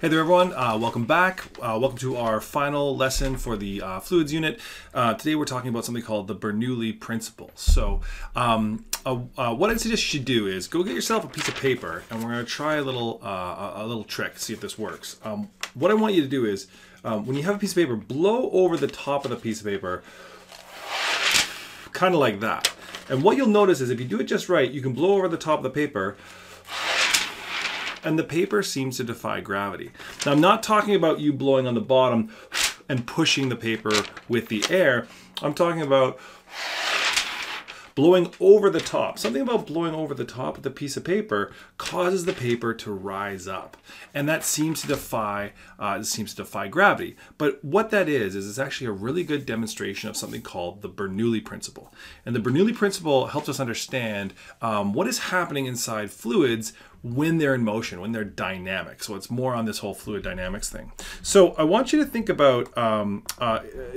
Hey there everyone, welcome back. Welcome to our final lesson for the fluids unit. Today we're talking about something called the Bernoulli principle. So what I'd suggest you should do is go get yourself a piece of paper and we're going to try a little trick, see if this works. What I want you to do is, when you have a piece of paper, blow over the top of the piece of paper, kind of like that. And what you'll notice is if you do it just right, you can blow over the top of the paper and the paper seems to defy gravity. Now, I'm not talking about you blowing on the bottom and pushing the paper with the air. I'm talking about blowing over the top. Something about blowing over the top of the piece of paper causes the paper to rise up. And that seems to defy gravity. But what that is it's actually a really good demonstration of something called the Bernoulli principle. And the Bernoulli principle helps us understand what is happening inside fluids when they're in motion, when they're dynamic. So it's more on this whole fluid dynamics thing. So I want you to think about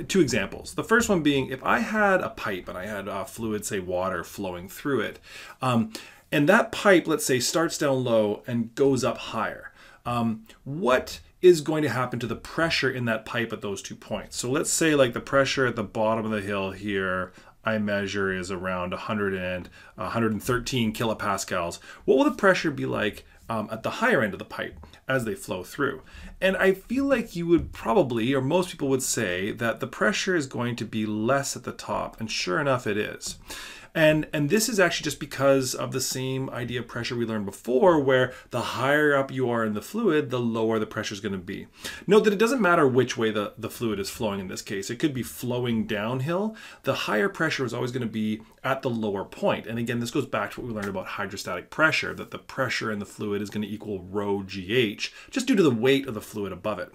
two examples. The first one being, if I had a pipe and I had fluid, say water, flowing through it, and that pipe, let's say, starts down low and goes up higher. What is going to happen to the pressure in that pipe at those 2 points? So let's say like the pressure at the bottom of the hill here, I measure is around 113 kilopascals. What will the pressure be like at the higher end of the pipe as they flow through? And I feel like you would probably, or most people would say, that the pressure is going to be less at the top, and sure enough it is. And this is actually just because of the same idea of pressure we learned before, where the higher up you are in the fluid, the lower the pressure is going to be. Note that it doesn't matter which way the fluid is flowing in this case. It could be flowing downhill. The higher pressure is always going to be at the lower point. And again, this goes back to what we learned about hydrostatic pressure, that the pressure in the fluid is going to equal rho GH, just due to the weight of the fluid above it.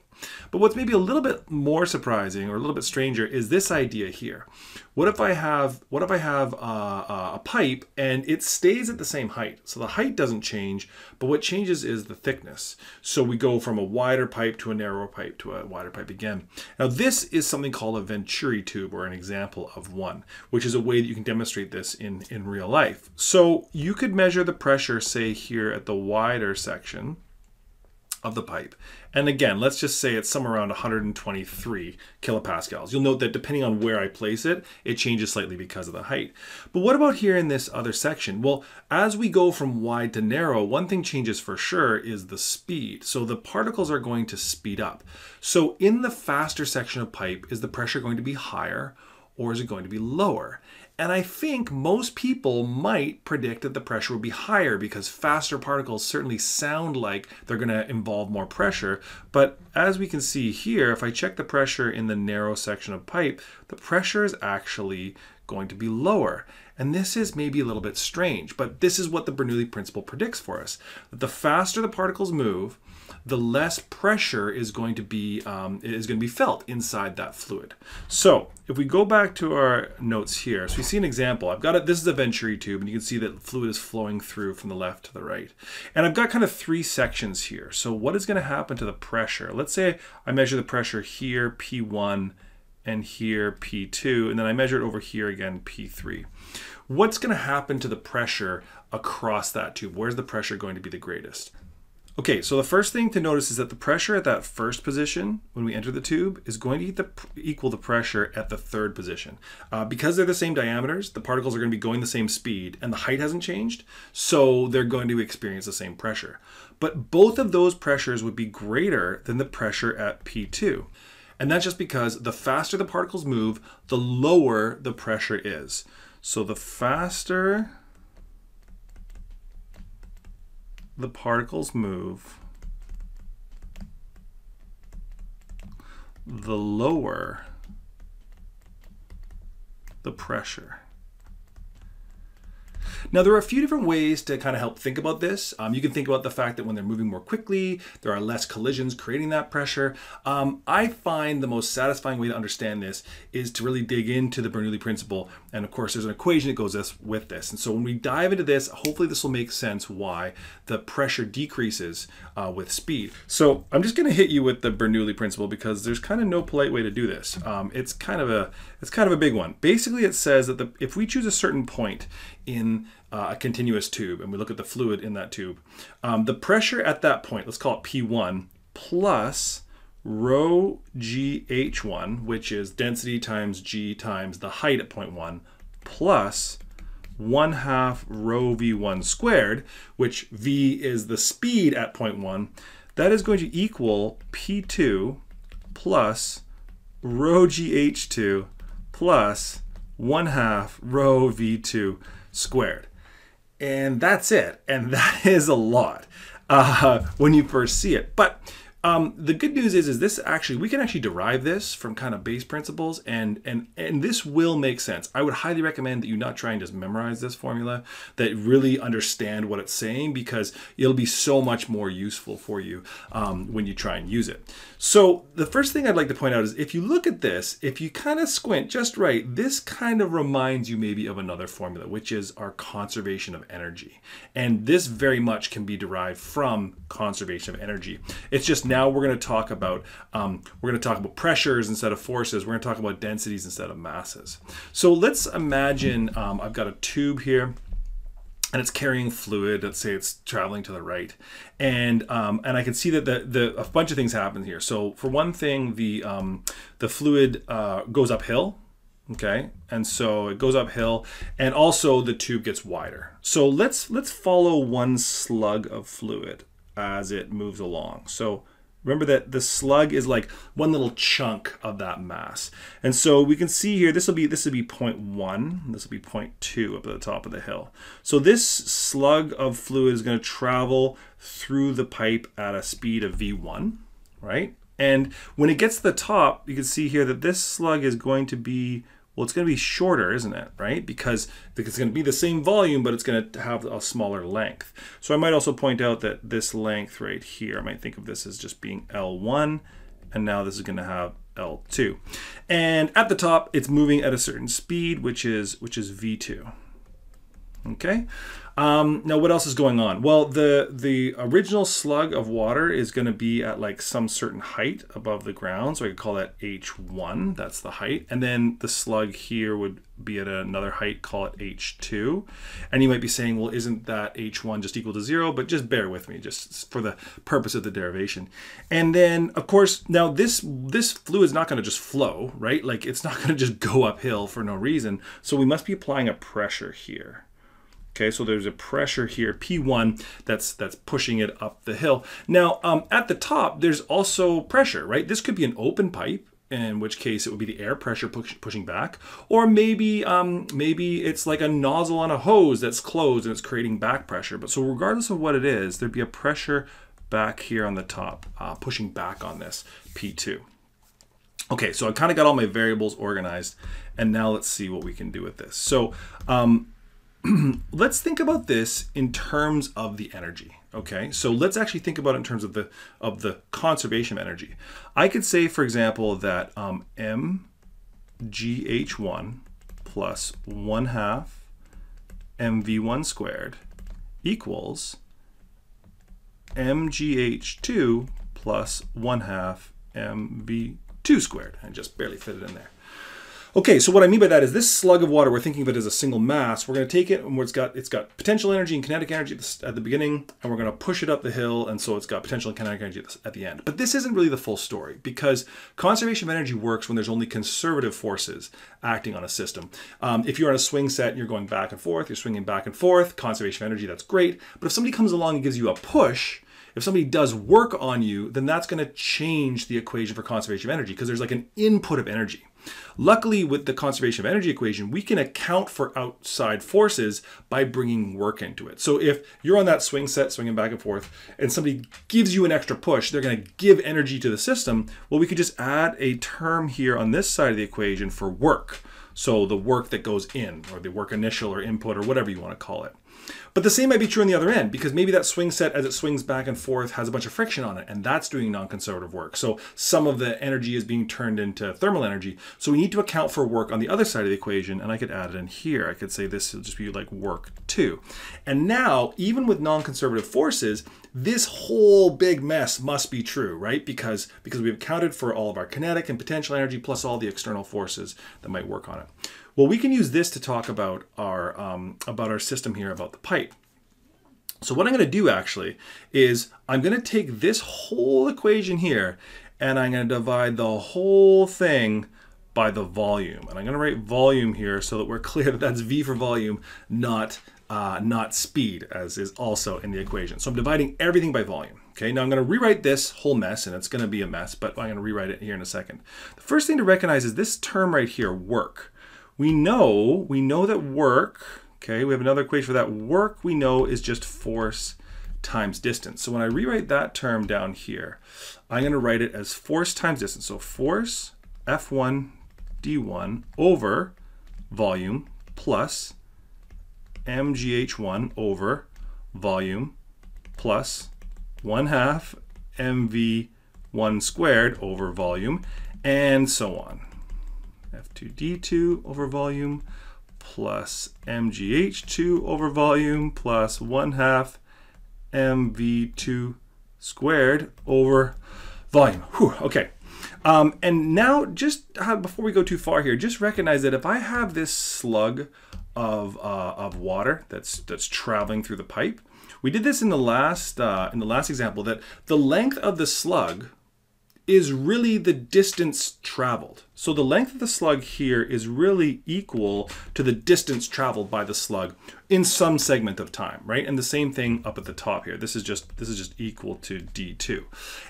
But what's maybe a little bit more surprising or a little bit stranger is this idea here. What if I have a pipe and it stays at the same height? So the height doesn't change, but what changes is the thickness. So we go from a wider pipe to a narrower pipe to a wider pipe again. Now this is something called a Venturi tube, or an example of one, which is a way that you can demonstrate this in real life. So you could measure the pressure, say here at the wider section of the pipe. And again, let's just say it's somewhere around 123 kilopascals. You'll note that depending on where I place it, it changes slightly because of the height. But what about here in this other section? Well, as we go from wide to narrow, one thing changes for sure is the speed. So the particles are going to speed up. So in the faster section of pipe, is the pressure going to be higher or is it going to be lower? And I think most people might predict that the pressure will be higher because faster particles certainly sound like they're going to involve more pressure. But as we can see here, if I check the pressure in the narrow section of pipe, the pressure is actually going to be lower. And this is maybe a little bit strange, but this is what the Bernoulli principle predicts for us. That the faster the particles move, the less pressure is going to be felt inside that fluid. So if we go back to our notes here, so we see an example. I've got it. This is a Venturi tube, and you can see that fluid is flowing through from the left to the right. And I've got kind of three sections here. So what is going to happen to the pressure? Let's say I measure the pressure here, P1, and here, P2, and then I measure it over here again, P3. What's going to happen to the pressure across that tube? Where's the pressure going to be the greatest? Okay, so the first thing to notice is that the pressure at that first position when we enter the tube is going to equal the pressure at the third position. Because they're the same diameters, the particles are going to be going the same speed and the height hasn't changed, so they're going to experience the same pressure. But both of those pressures would be greater than the pressure at P2. And that's just because the faster the particles move, the lower the pressure is. So the faster the particles move, the lower the pressure. Now, there are a few different ways to kind of help think about this. You can think about the fact that when they're moving more quickly, there are less collisions creating that pressure. I find the most satisfying way to understand this is to really dig into the Bernoulli principle. And of course, there's an equation that goes with this. And so when we dive into this, hopefully this will make sense why the pressure decreases with speed. So I'm just going to hit you with the Bernoulli principle because there's kind of no polite way to do this. It's kind of a big one. Basically, it says that if we choose a certain point in a continuous tube and we look at the fluid in that tube, the pressure at that point, let's call it P1, plus rho GH1, which is density times G times the height at point 1, plus 1/2 rho V1 squared, which V is the speed at point 1, that is going to equal P2 plus rho GH2 plus 1/2 rho V2 squared. And that's it. And that is a lot when you first see it. But the good news is this actually, we can actually derive this from kind of base principles, and this will make sense. I would highly recommend that you not try and just memorize this formula, that really understand what it's saying, because it'll be so much more useful for you when you try and use it. So the first thing I'd like to point out is, if you look at this, if you kind of squint just right, this kind of reminds you maybe of another formula, which is our conservation of energy. And this very much can be derived from conservation of energy. It's just now we're going to talk about pressures instead of forces. We're going to talk about densities instead of masses. So let's imagine I've got a tube here, and it's carrying fluid. Let's say it's traveling to the right, and I can see that a bunch of things happen here. So for one thing, the fluid goes uphill. Okay, and so it goes uphill, and also the tube gets wider. So let's follow one slug of fluid as it moves along. So remember that the slug is like one little chunk of that mass. And so we can see here, this will be point 1, this will be point 2 up at the top of the hill. So this slug of fluid is going to travel through the pipe at a speed of V1, right? And when it gets to the top, you can see here that this slug is going to be, well, it's going to be shorter, isn't it, right? Because it's going to be the same volume, but it's going to have a smaller length. So I might also point out that this length right here, I might think of this as just being L1, and now this is going to have L2. And at the top, it's moving at a certain speed, which is V2. Okay. Now what else is going on? Well, the original slug of water is going to be at like some certain height above the ground, so I could call that H1, that's the height, and then the slug here would be at another height, call it H2. And you might be saying, well, isn't that H1 just equal to 0? But just bear with me, just for the purpose of the derivation. And then, of course, now this fluid is not going to just flow, right? Like, it's not going to just go uphill for no reason. So we must be applying a pressure here. Okay, so there's a pressure here, P1, that's pushing it up the hill. Now, at the top, there's also pressure, right? This could be an open pipe, in which case it would be the air pressure pushing back. Or maybe it's like a nozzle on a hose that's closed and it's creating back pressure. But so regardless of what it is, there'd be a pressure back here on the top, pushing back on this P2. Okay, so I kind of got all my variables organized, and now let's see what we can do with this. So, let's think about this in terms of the energy. Okay, so let's actually think about it in terms of the conservation of energy. I could say, for example, that mgh1 plus 1/2 mv1 squared equals mgh2 plus 1/2 mv2 squared. I just barely fit it in there. Okay, so what I mean by that is this slug of water, we're thinking of it as a single mass. We're going to take it, and it's got potential energy and kinetic energy at the beginning, and we're going to push it up the hill, and so it's got potential and kinetic energy at the end. But this isn't really the full story, because conservation of energy works when there's only conservative forces acting on a system. If you're on a swing set and you're going back and forth, you're swinging back and forth, conservation of energy, that's great. But if somebody comes along and gives you a push, if somebody does work on you, then that's going to change the equation for conservation of energy, because there's like an input of energy. Luckily, with the conservation of energy equation, we can account for outside forces by bringing work into it. So if you're on that swing set, swinging back and forth, and somebody gives you an extra push, they're going to give energy to the system. Well, we could just add a term here on this side of the equation for work. So the work that goes in, or the work initial or input, or whatever you want to call it. But the same might be true on the other end, because maybe that swing set, as it swings back and forth, has a bunch of friction on it, and that's doing non-conservative work. So some of the energy is being turned into thermal energy. So we need to account for work on the other side of the equation, and I could add it in here. I could say this will just be like work 2. And now, even with non-conservative forces, this whole big mess must be true, right? Because we've accounted for all of our kinetic and potential energy plus all the external forces that might work on it. Well, we can use this to talk about our system here, about the pipe. So what I'm going to do actually is I'm going to take this whole equation here and I'm going to divide the whole thing by the volume. And I'm going to write volume here so that we're clear that that's V for volume, not speed, as is also in the equation. So I'm dividing everything by volume. Okay, now I'm going to rewrite this whole mess, and it's going to be a mess, but I'm going to rewrite it here in a second. The first thing to recognize is this term right here, work. We know that work, okay, we have another equation for that. Work we know is just force times distance. So when I rewrite that term down here, I'm going to write it as force times distance. So force F1 d1 over volume plus mgh1 over volume plus 1/2 mv1 squared over volume, and so on. F2 d2 over volume plus mgh2 over volume plus 1/2 mv2 squared over volume. Whew, okay. And now, just before we go too far here, just recognize that if I have this slug of water that's traveling through the pipe, we did this in the last example, that the length of the slug is really the distance traveled. So the length of the slug here is really equal to the distance traveled by the slug in some segment of time, right? And the same thing up at the top here. This is just equal to d2.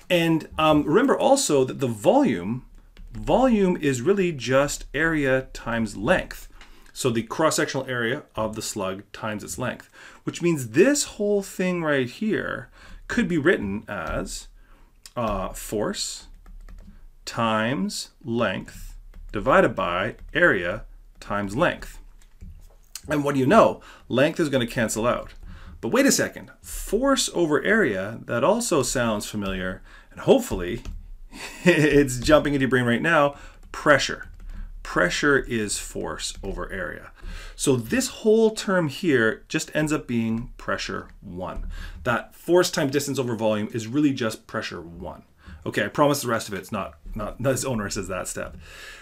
And remember also that the volume is really just area times length. So the cross-sectional area of the slug times its length, which means this whole thing right here could be written as force times length divided by area times length. And what do you know? Length is going to cancel out. But wait a second, force over area, that also sounds familiar, and hopefully it's jumping into your brain right now, pressure. Pressure is force over area. So this whole term here just ends up being pressure 1. That force times distance over volume is really just pressure 1. Okay, I promise the rest of it's not as onerous as that step.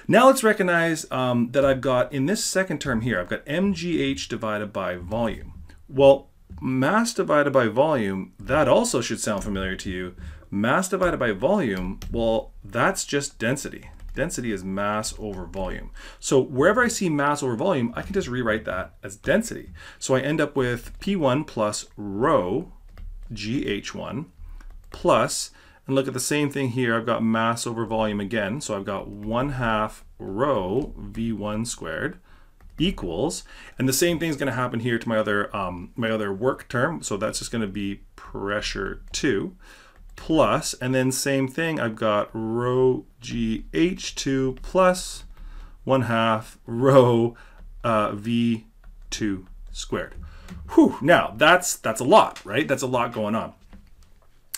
Now let's recognize that I've got, in this second term here, I've got mgh divided by volume. Well, mass divided by volume, that also should sound familiar to you. Mass divided by volume, well, that's just density. Density is mass over volume. So wherever I see mass over volume, I can just rewrite that as density. So I end up with P1 plus rho GH1 plus, and look at the same thing here, I've got mass over volume again. So I've got 1/2 rho V1 squared equals, and the same thing is going to happen here to my other work term. So that's just going to be pressure 2. Plus, and then same thing, I've got rho GH2 plus 1/2 rho V2 squared. Whew, now that's a lot, right? That's a lot going on.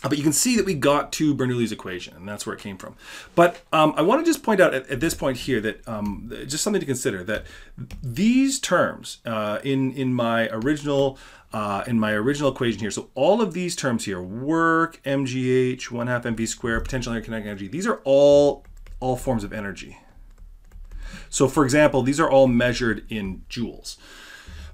But you can see that we got to Bernoulli's equation, and that's where it came from. But I want to just point out at this point here that just something to consider, that these terms in my original equation here, so all of these terms here, work, mgh, 1/2 mv squared, potential energy, kinetic energy, these are all forms of energy. So for example, these are all measured in joules.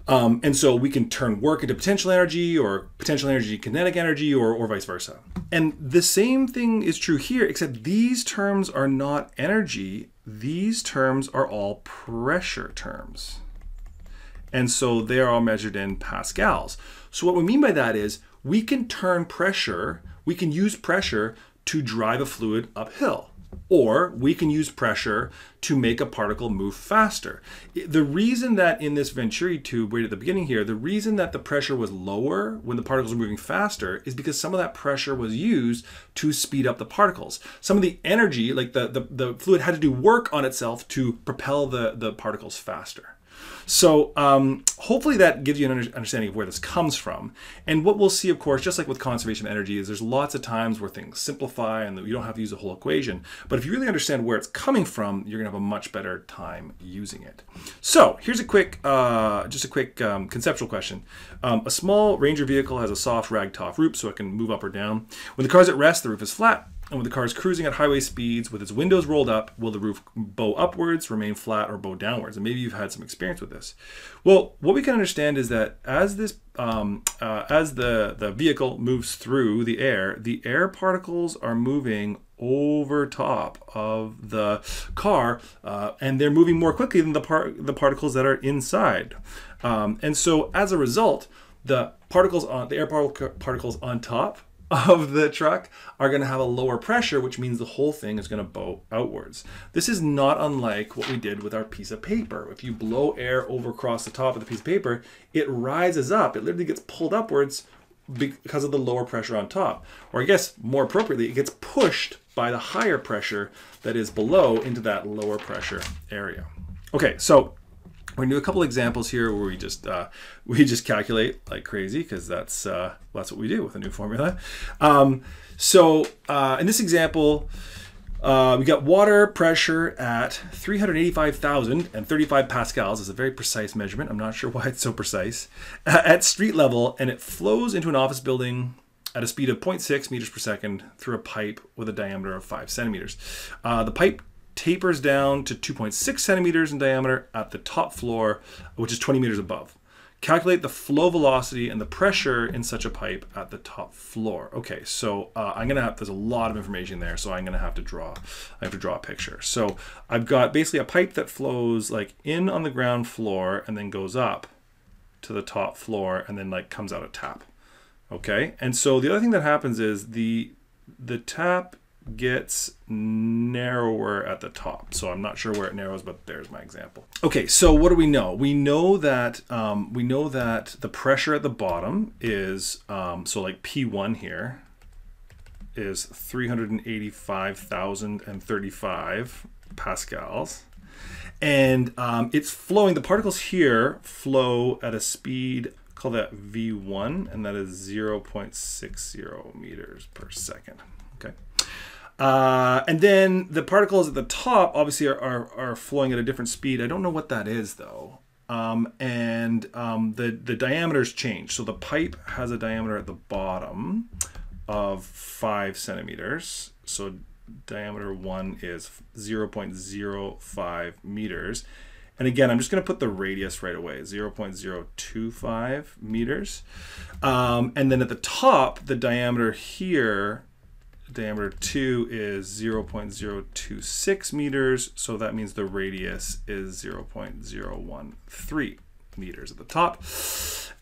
And so we can turn work into potential energy, or potential energy kinetic energy, or vice versa. And the same thing is true here, except these terms are not energy. These terms are all pressure terms. And so they are all measured in pascals. So what we mean by that is we can turn pressure, we can use pressure to drive a fluid uphill. Or we can use pressure to make a particle move faster. The reason that in this Venturi tube right at the beginning here, the reason that the pressure was lower when the particles were moving faster is because some of that pressure was used to speed up the particles. Some of the energy, like the fluid had to do work on itself to propel the particles faster. So hopefully that gives you an understanding of where this comes from. And what we'll see, of course, just like with conservation of energy, is there's lots of times where things simplify and that you don't have to use the whole equation. But if you really understand where it's coming from, you're going to have a much better time using it. So here's a quick, conceptual question. A small Ranger vehicle has a soft rag top roof, so it can move up or down. When the car is at rest, the roof is flat. And when the car is cruising at highway speeds with its windows rolled up, will the roof bow upwards, remain flat, or bow downwards? And maybe you've had some experience with this. Well, what we can understand is that as this, as the vehicle moves through the air particles are moving over top of the car, and they're moving more quickly than the particles that are inside. And so, as a result, the air particles on top of the truck are going to have a lower pressure, which means the whole thing is going to bow outwards. This is not unlike what we did with our piece of paper. If you blow air over across the top of the piece of paper, it rises up. It literally gets pulled upwards because of the lower pressure on top. Or I guess more appropriately, it gets pushed by the higher pressure that is below into that lower pressure area. Okay, so we're gonna do a couple examples here where we just calculate like crazy, because that's what we do with a new formula. In this example, we got water pressure at 385,035 pascals. It's a very precise measurement. I'm not sure why it's so precise. At street level, and it flows into an office building at a speed of 0.6 meters per second through a pipe with a diameter of 5 centimeters. The pipe tapers down to 2.6 centimeters in diameter at the top floor, which is 20 meters above. Calculate the flow velocity and the pressure in such a pipe at the top floor. Okay, so there's a lot of information there, so I'm gonna have to draw a picture. So I've got basically a pipe that flows like in on the ground floor and then goes up to the top floor and then like comes out a tap. Okay, and so the other thing that happens is the tap gets narrower at the top. So I'm not sure where it narrows, but there's my example. Okay, so what do we know? We know that the pressure at the bottom is so like P1 here is 385,035 pascals, and it's flowing. The particles here flow at a speed, call that V1, and that is 0.60 meters per second. Okay. And then the particles at the top obviously are flowing at a different speed. I don't know what that is though. The diameters change. So the pipe has a diameter at the bottom of 5 centimeters. So diameter 1 is 0.05 meters. And again, I'm just going to put the radius right away, 0.025 meters. And then at the top, the diameter here, diameter 2 is 0.026 meters, so that means the radius is 0.013 meters at the top.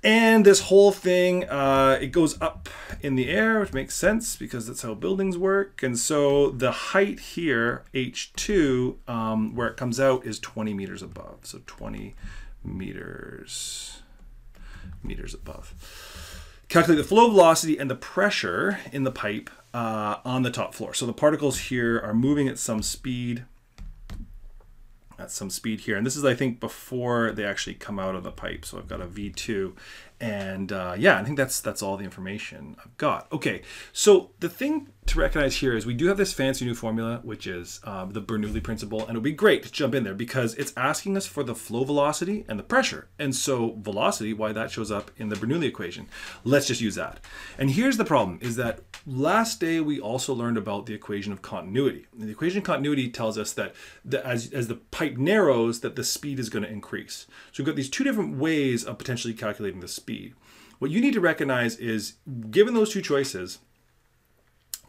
And this whole thing, it goes up in the air, which makes sense because that's how buildings work. And so the height here, H2, where it comes out is 20 meters above. So 20 meters above. Calculate the flow velocity and the pressure in the pipe on the top floor. So the particles here are moving at some speed. Here, and this is, I think, before they actually come out of the pipe. So I've got a V2, and yeah, I think that's all the information I've got. Okay, so the thing to recognize here is we do have this fancy new formula, which is the Bernoulli principle, and it would be great to jump in there because it's asking us for the flow velocity and the pressure. And so velocity, why that shows up in the Bernoulli equation. Let's just use that. And here's the problem, is that last day we also learned about the equation of continuity. And the equation of continuity tells us that as the pipe narrows, that the speed is going to increase. So we've got these two different ways of potentially calculating the speed. What you need to recognize is, given those two choices,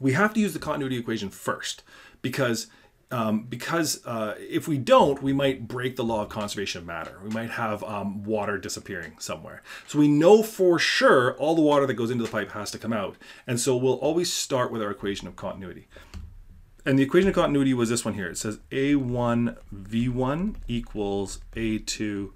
we have to use the continuity equation first, because if we don't, we might break the law of conservation of matter. We might have water disappearing somewhere. So we know for sure all the water that goes into the pipe has to come out. And so we'll always start with our equation of continuity. And the equation of continuity was this one here. It says A1 V1 equals A2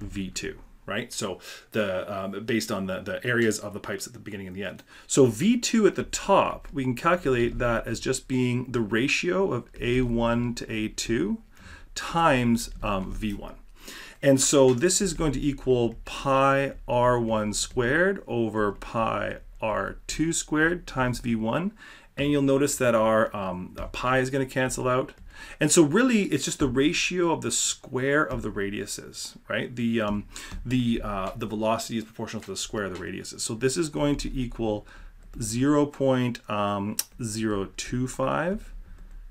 V2. Right? So based on the areas of the pipes at the beginning and the end. So V2 at the top, we can calculate that as just being the ratio of A1 to A2 times V1. And so this is going to equal pi R1 squared over pi R2 squared times V1. And you'll notice that our pi is going to cancel out. And so really it's just the ratio of the square of the radiuses, right? The velocity is proportional to the square of the radiuses. So this is going to equal 0.025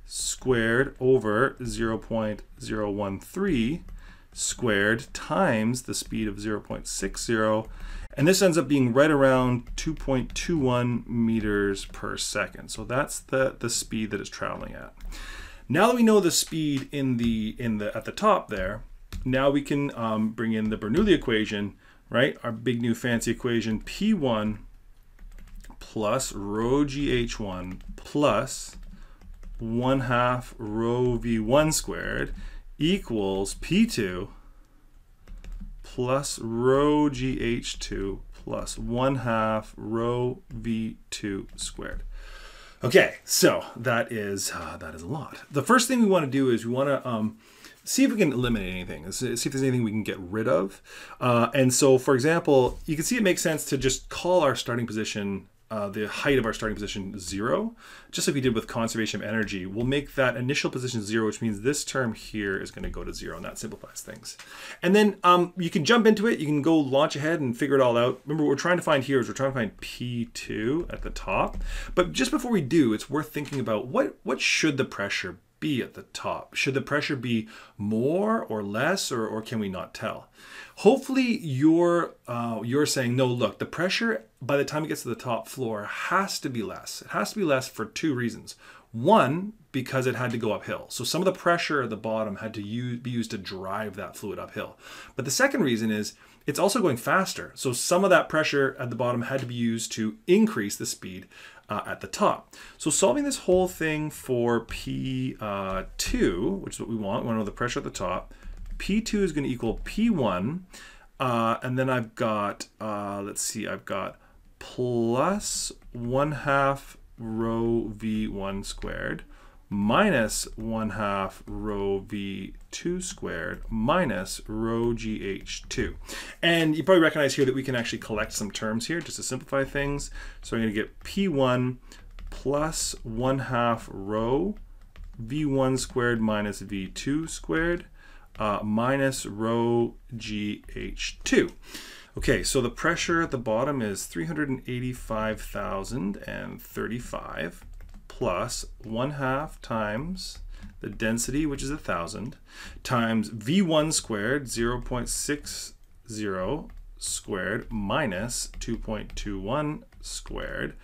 squared over 0.013 squared times the speed of 0.60. And this ends up being right around 2.21 meters per second. So that's the speed that it's traveling at. Now that we know the speed at the top there, now we can bring in the Bernoulli equation, right? Our big new fancy equation, P1 plus rho GH1 plus 1/2 rho V1 squared equals P2 plus rho GH2 plus 1/2 rho V2 squared. Okay, so that is a lot. The first thing we want to do is we want to see if we can eliminate anything. See if there's anything we can get rid of. And so, for example, you can see it makes sense to just call our starting position, the height of our starting position 0, just like we did with conservation of energy. We'll make that initial position 0, which means this term here is going to go to 0, and that simplifies things. And then you can jump into it. You can go launch ahead and figure it all out. Remember, what we're trying to find here is we're trying to find P2 at the top. But just before we do, it's worth thinking about what should the pressure be at the top? Should the pressure be more or less, or can we not tell? Hopefully you're saying, no, look, the pressure by the time it gets to the top floor has to be less. It has to be less for two reasons. One, because it had to go uphill. So some of the pressure at the bottom had to be used to drive that fluid uphill. But the second reason is it's also going faster. So some of that pressure at the bottom had to be used to increase the speed at the top. So solving this whole thing for P2, which is what we want to know the pressure at the top, P2 is going to equal P1, and then I've got, let's see, I've got plus 1/2 rho V1 squared minus 1/2 rho V2 squared minus rho GH2. And you probably recognize here that we can actually collect some terms here just to simplify things. So I'm going to get P1 plus 1/2 rho V1 squared minus V2 squared minus rho GH2. Okay, so the pressure at the bottom is 385,035 plus 1/2 times the density, which is 1,000, times V1 squared, 0.60 squared, minus 2.21 squared,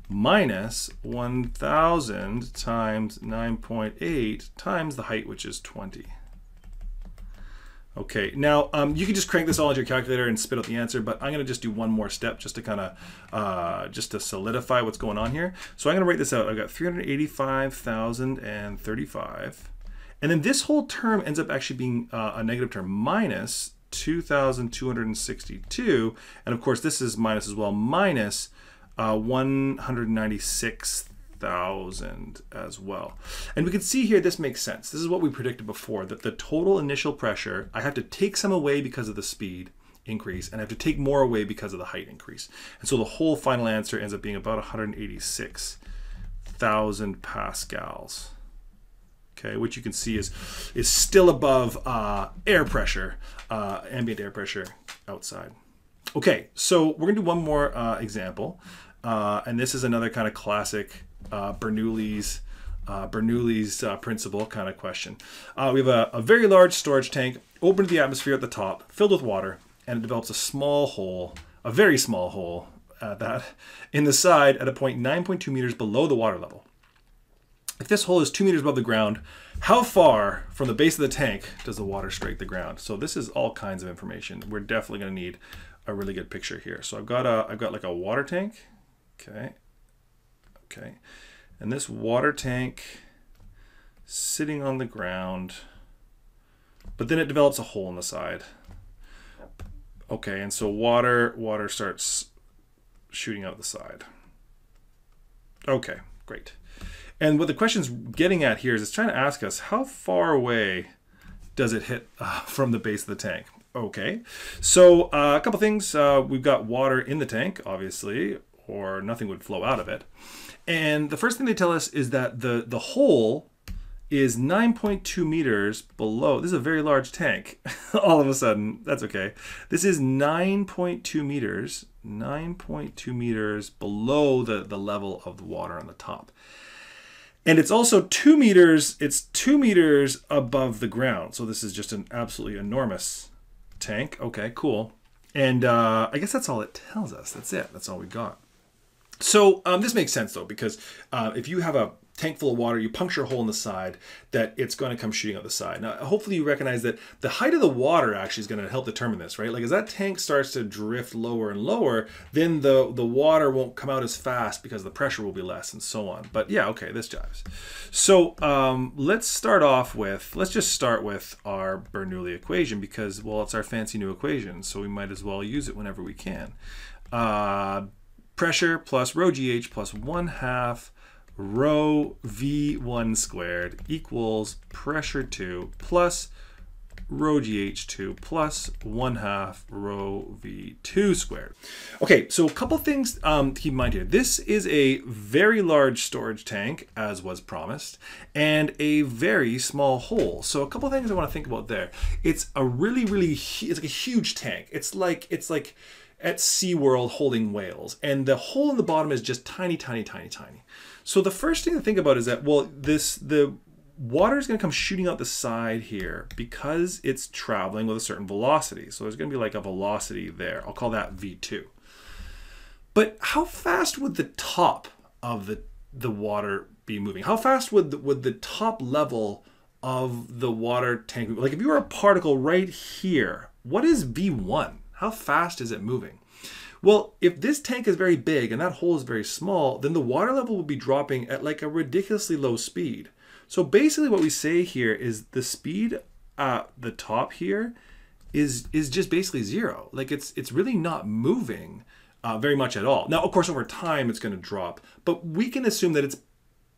minus 1,000 times 9.8 times the height, which is 20. Okay, now you can just crank this all into your calculator and spit out the answer, but I'm going to just do one more step just to kind of, just to solidify what's going on here. So I'm going to write this out. I've got 385,035. And then this whole term ends up actually being a negative term, minus 2,262. And of course, this is minus as well, minus 196,000 as well. And we can see here this makes sense. This is what we predicted before, that the total initial pressure, I have to take some away because of the speed increase, and I have to take more away because of the height increase. And so the whole final answer ends up being about 186,000 pascals. Okay, which you can see is still above air pressure, ambient air pressure outside. Okay, so we're gonna do one more example. And this is another kind of classic Bernoulli's principle kind of question. We have a very large storage tank open to the atmosphere at the top, filled with water, and it develops a small hole, a very small hole at that, in the side at a point 9.2 meters below the water level. If this hole is 2 meters above the ground, how far from the base of the tank does the water strike the ground? So this is all kinds of information. We're definitely going to need a really good picture here. So I've got like a water tank. Okay, and this water tank sitting on the ground, but then it develops a hole in the side. Okay, and so water starts shooting out the side. Okay, great. And what the question's getting at here is it's trying to ask us, how far away does it hit from the base of the tank? Okay, so a couple things. We've got water in the tank, obviously, or nothing would flow out of it. And the first thing they tell us is that the hole is 9.2 meters below. This is a very large tank. All of a sudden, that's okay. This is 9.2 meters, 9.2 meters below the level of the water on the top. And it's also 2 meters, it's 2 meters above the ground. So this is just an absolutely enormous tank. Okay, cool. And I guess that's all it tells us. That's it. That's all we got. So this makes sense though, because if you have a tank full of water, you puncture a hole in the side, that it's going to come shooting out the side. Now, hopefully you recognize that the height of the water actually is going to help determine this, right? Like as that tank starts to drift lower and lower, then the water won't come out as fast because the pressure will be less and so on. But yeah, okay, this jives. So let's just start with our Bernoulli equation because, well, it's our fancy new equation, so we might as well use it whenever we can. Pressure plus rho GH plus 1/2 rho V1 squared equals pressure 2 plus rho GH2 plus 1/2 rho V2 squared. Okay, so a couple things to keep in mind here. This is a very large storage tank, as was promised, and a very small hole. So a couple things I want to think about there. It's a it's like a huge tank. It's like at SeaWorld holding whales, and the hole in the bottom is just tiny, tiny, tiny, tiny. So the first thing to think about is that, well, the water is going to come shooting out the side here because it's traveling with a certain velocity. So there's going to be like a velocity there. I'll call that V2. But how fast would the top of the water be moving? How fast would the top level of the water tank move? Like if you were a particle right here, what is V1? How fast is it moving? Well, if this tank is very big and that hole is very small, then the water level will be dropping at like a ridiculously low speed. So basically what we say here is the speed at the top here is just basically zero. Like it's really not moving very much at all. Now, of course, over time it's going to drop, but we can assume that it's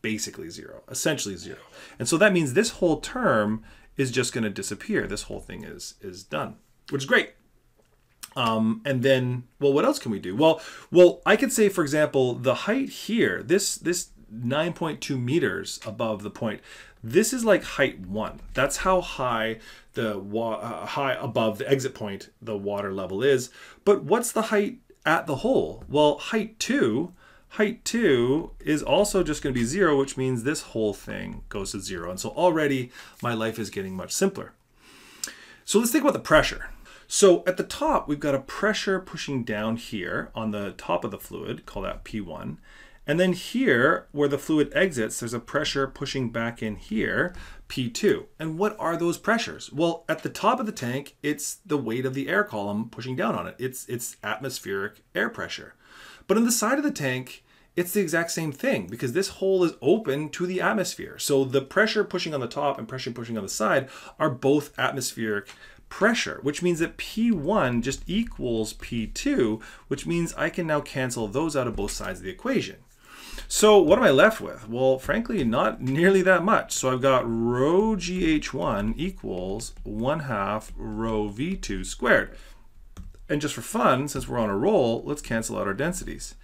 basically zero, essentially zero. And so that means this whole term is just going to disappear. This whole thing is done, which is great. And then, well, what else can we do? Well, I could say, for example, the height here, this 9.2 meters above the point, this is like height 1. That's how high high above the exit point the water level is. But what's the height at the hole? Well, height 2 is also just going to be 0, which means this whole thing goes to 0. And so already my life is getting much simpler. So let's think about the pressure. So at the top, we've got a pressure pushing down here on the top of the fluid, call that P1. And then here, where the fluid exits, there's a pressure pushing back in here, P2. And what are those pressures? Well, at the top of the tank, it's the weight of the air column pushing down on it. It's atmospheric air pressure. But on the side of the tank, it's the exact same thing because this hole is open to the atmosphere. So the pressure pushing on the top and pressure pushing on the side are both atmospheric pressure, which means that P1 just equals P2, which means I can now cancel those out of both sides of the equation. So what am I left with? Well, frankly, not nearly that much. So I've got rho GH1 equals 1/2 rho V2 squared. And just for fun, since we're on a roll, let's cancel out our densities.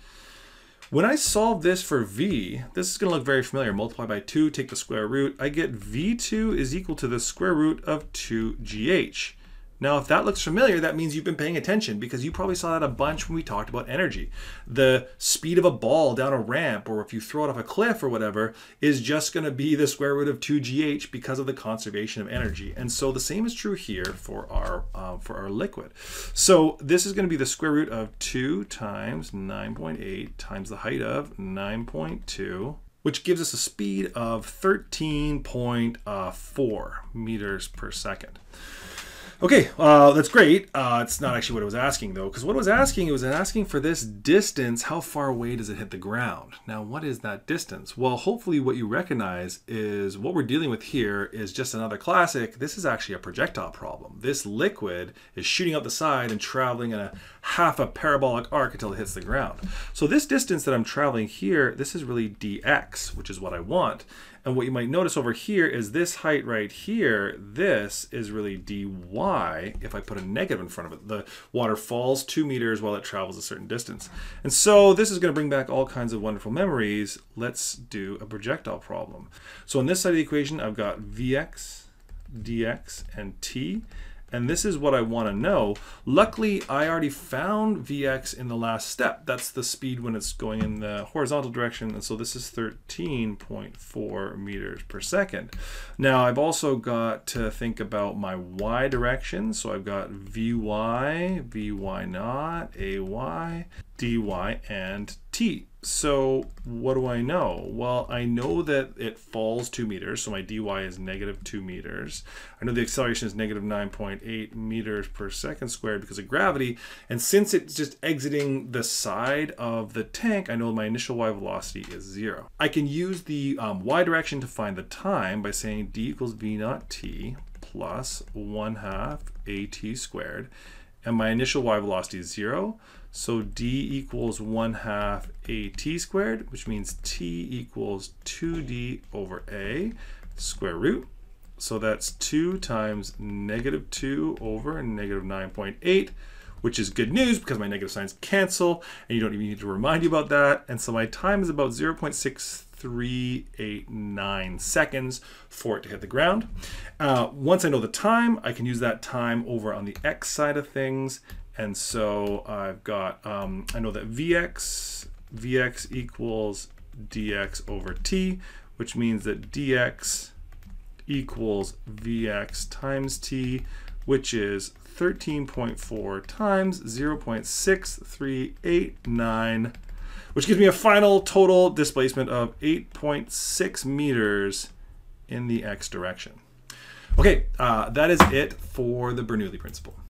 When I solve this for V, this is going to look very familiar. Multiply by 2, take the square root. I get V2 is equal to the square root of 2GH. Now, if that looks familiar, that means you've been paying attention because you probably saw that a bunch when we talked about energy. The speed of a ball down a ramp, or if you throw it off a cliff or whatever, is just going to be the square root of 2GH because of the conservation of energy. And so the same is true here for our liquid. So this is going to be the square root of 2 times 9.8 times the height of 9.2, which gives us a speed of 13.4 meters per second. Okay, that's great. It's not actually what it was asking though, because what it was asking for this distance, how far away does it hit the ground? Now, what is that distance? Well, hopefully what you recognize is what we're dealing with here is just another classic. This is actually a projectile problem. This liquid is shooting out the side and traveling in a half a parabolic arc until it hits the ground. So this distance that I'm traveling here, this is really dx, which is what I want. And what you might notice over here is this height right here, this is really dy if I put a negative in front of it. The water falls 2 meters while it travels a certain distance. And so this is going to bring back all kinds of wonderful memories. Let's do a projectile problem. So on this side of the equation, I've got Vx, dx, and t. And this is what I want to know. Luckily, I already found Vx in the last step. That's the speed when it's going in the horizontal direction. And so this is 13.4 meters per second. Now, I've also got to think about my y direction. So I've got Vy, Vy naught, Ay, dy, and t. So what do I know? Well, I know that it falls 2 meters, so my dy is negative 2 meters. I know the acceleration is negative 9.8 meters per second squared because of gravity. And since it's just exiting the side of the tank, I know my initial y velocity is 0. I can use the y direction to find the time by saying d equals v naught t plus 1/2 at squared. And my initial y velocity is 0. So d equals 1/2 at squared, which means t equals 2d over a square root. So that's 2 times negative 2 over negative 9.8, which is good news because my negative signs cancel, and you don't even need to remind you about that. And so my time is about 0.6389 seconds for it to hit the ground. Once I know the time, I can use that time over on the x side of things. And so I've got, I know that Vx equals dx over t, which means that dx equals Vx times t, which is 13.4 times 0.6389, which gives me a final total displacement of 8.6 meters in the x direction. Okay, that is it for the Bernoulli principle.